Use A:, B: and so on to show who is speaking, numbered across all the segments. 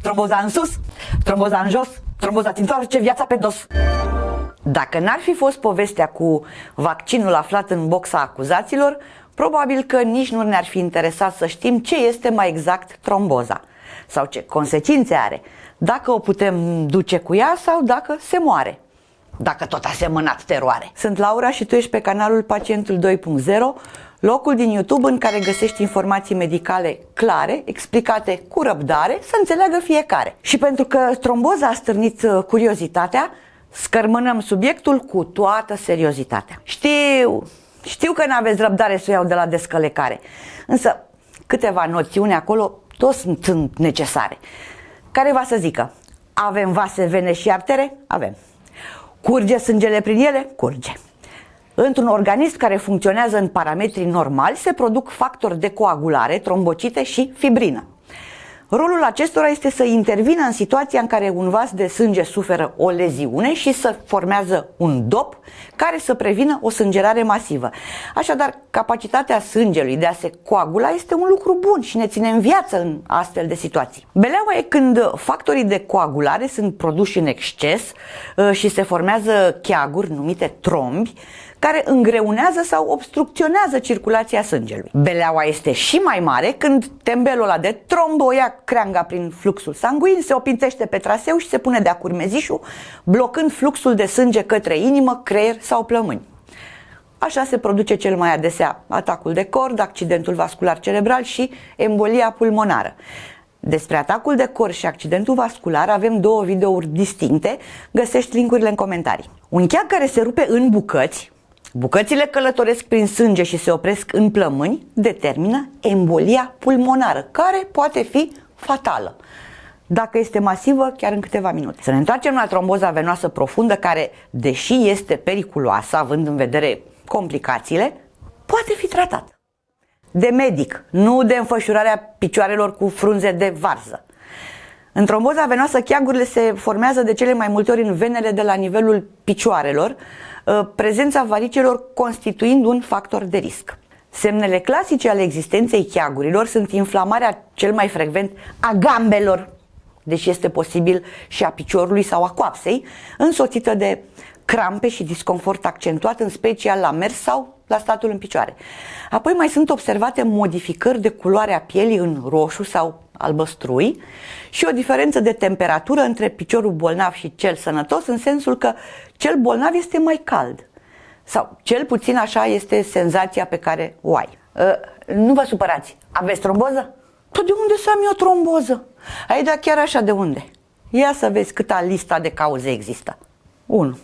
A: tromboza în sus, tromboza în jos, tromboza ți întoarce viața pe dos. Dacă n-ar fi fost povestea cu vaccinul aflat în boxa acuzaților, probabil că nici nu ne-ar fi interesat să știm ce este mai exact tromboza sau ce consecințe are, dacă o putem duce cu ea sau dacă se moare, dacă tot a semănat teroare. Sunt Laura și tu ești pe canalul Pacientul 2.0, locul din YouTube în care găsești informații medicale clare, explicate cu răbdare, să înțeleagă fiecare. Și pentru că tromboza a stârnit curiozitatea, scărmânăm subiectul cu toată seriozitatea. Știu că n-aveți răbdare să o iau de la descălecare, însă câteva noțiuni acolo toți sunt necesare. Care va să zică? Avem vase, vene și artere? Avem. Curge sângele prin ele? Curge. Într-un organism care funcționează în parametri normali se produc factori de coagulare, trombocite și fibrină. Rolul acestora este să intervină în situația în care un vas de sânge suferă o leziune și să formează un dop care să prevină o sângerare masivă. Așadar, capacitatea sângelui de a se coagula este un lucru bun și ne ține în viață în astfel de situații. Beleaua e când factorii de coagulare sunt produși în exces și se formează cheaguri numite trombi, care îngreunează sau obstrucționează circulația sângelui. Beleaua este și mai mare când tembelul ăla de tromb o ia creanga prin fluxul sanguin, se opintește pe traseu și se pune de-a curmezișul, blocând fluxul de sânge către inimă, creier sau plămâni. Așa se produce cel mai adesea atacul de cord, accidentul vascular cerebral și embolia pulmonară. Despre atacul de cord și accidentul vascular avem două videouri distincte, găsești link-urile în comentarii. Un cheag care se rupe în bucăți, bucățile călătoresc prin sânge și se opresc în plămâni, determină embolia pulmonară, care poate fi fatală, dacă este masivă, chiar în câteva minute. Să ne întoarcem la tromboza venoasă profundă, care, deși este periculoasă, având în vedere complicațiile, poate fi tratată de medic, nu de înfășurarea picioarelor cu frunze de varză. În tromboza venoasă, cheagurile se formează de cele mai multe ori în venele de la nivelul picioarelor, prezența varicelor constituind un factor de risc. Semnele clasice ale existenței cheagurilor sunt inflamarea cel mai frecvent a gambelor, deși este posibil și a piciorului sau a coapsei, însoțită de crampe și disconfort accentuat, în special la mers sau la statul în picioare. Apoi mai sunt observate modificări de culoare a pielii în roșu sau albăstrui și o diferență de temperatură între piciorul bolnav și cel sănătos, în sensul că cel bolnav este mai cald. Sau cel puțin așa este senzația pe care o ai. Nu vă supărați, aveți tromboză? Păi de unde să am eu tromboză? Ai, da, chiar așa, de unde? Ia să vezi câta lista de cauze există. 1.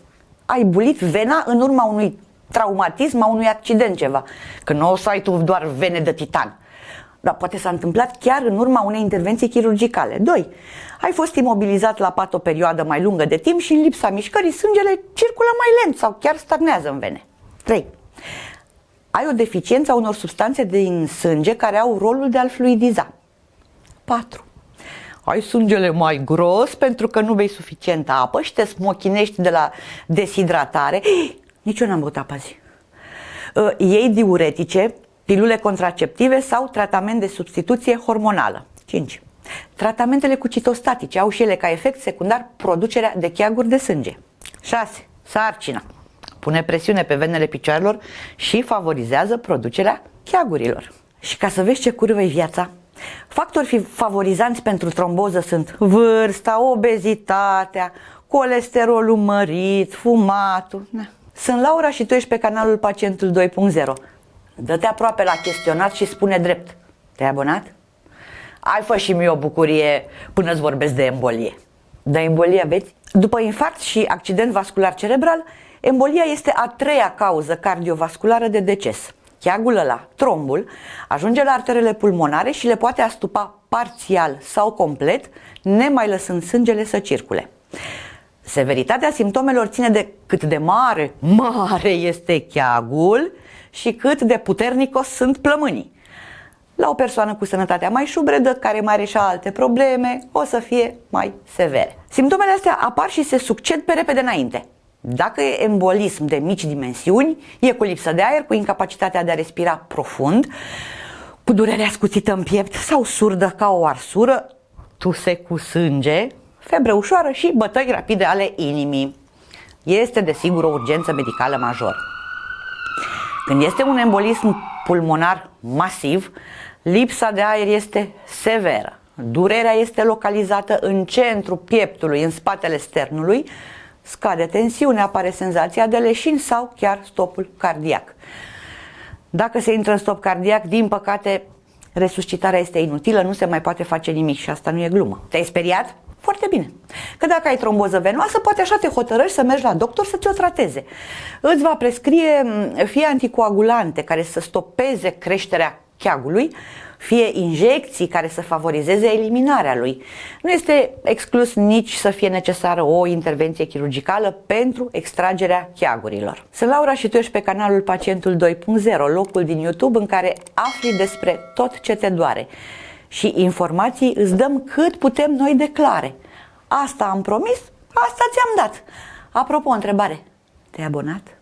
A: Ai bulit vena în urma unui traumatism, a unui accident ceva. Că nu o să ai tu doar vene de titan. Dar poate s-a întâmplat chiar în urma unei intervenții chirurgicale. 2. Ai fost imobilizat la pat o perioadă mai lungă de timp și în lipsa mișcării sângele circulă mai lent sau chiar stagnează în vene. 3. Ai o deficiență a unor substanțe din sânge care au rolul de a-l fluidiza. 4. Ai sângele mai gros pentru că nu bei suficientă apă și te smochinești de la deshidratare. Nici eu n-am băut apă azi. Iei diuretice, pilule contraceptive sau tratament de substituție hormonală. 5. Tratamentele cu citostatice au și ele ca efect secundar producerea de cheaguri de sânge. 6. Sarcina. Pune presiune pe venele picioarelor și favorizează producerea cheagurilor. Și ca să vezi ce curvă-i viața, factori favorizanți pentru tromboză sunt vârsta, obezitatea, colesterolul mărit, fumatul. Sunt Laura și tu ești pe canalul Pacientul 2.0. Dă-te aproape la chestionar și spune drept. Te-ai abonat? Hai, fă și mie o bucurie până îți vorbesc de embolie. De embolie aveți? După infarct și accident vascular cerebral, embolia este a treia cauză cardiovasculară de deces. Cheagul ăla, trombul, ajunge la arterele pulmonare și le poate astupa parțial sau complet, nemai lăsând sângele să circule. Severitatea simptomelor ține de cât de mare este cheagul și cât de puternicos sunt plămânii. La o persoană cu sănătatea mai șubredă, care mai are și alte probleme, o să fie mai severe. Simptomele astea apar și se succed pe repede înainte. Dacă e embolism de mici dimensiuni, e cu lipsă de aer, cu incapacitatea de a respira profund, cu durerea scuțită în piept sau surdă ca o arsură, tuse cu sânge, febră ușoară și bătăi rapide ale inimii. Este desigur o urgență medicală majoră. Când este un embolism pulmonar masiv, lipsa de aer este severă. Durerea este localizată în centrul pieptului, în spatele sternului, scade tensiunea, apare senzația de leșin sau chiar stopul cardiac. Dacă se intră în stop cardiac, din păcate, resuscitarea este inutilă, nu se mai poate face nimic și asta nu e glumă. Te-ai speriat? Foarte bine. Că dacă ai tromboză venoasă, poate așa te hotărăști să mergi la doctor să ți-o trateze. Îți va prescrie fie anticoagulante care să stopeze creșterea cheagului, fie injecții care să favorizeze eliminarea lui. Nu este exclus nici să fie necesară o intervenție chirurgicală pentru extragerea cheagurilor. Sunt Laura și tu ești pe canalul Pacientul 2.0, locul din YouTube în care afli despre tot ce te doare și informații îți dăm cât putem noi de clare. Asta am promis, asta ți-am dat. Apropo, o întrebare. Te-ai abonat?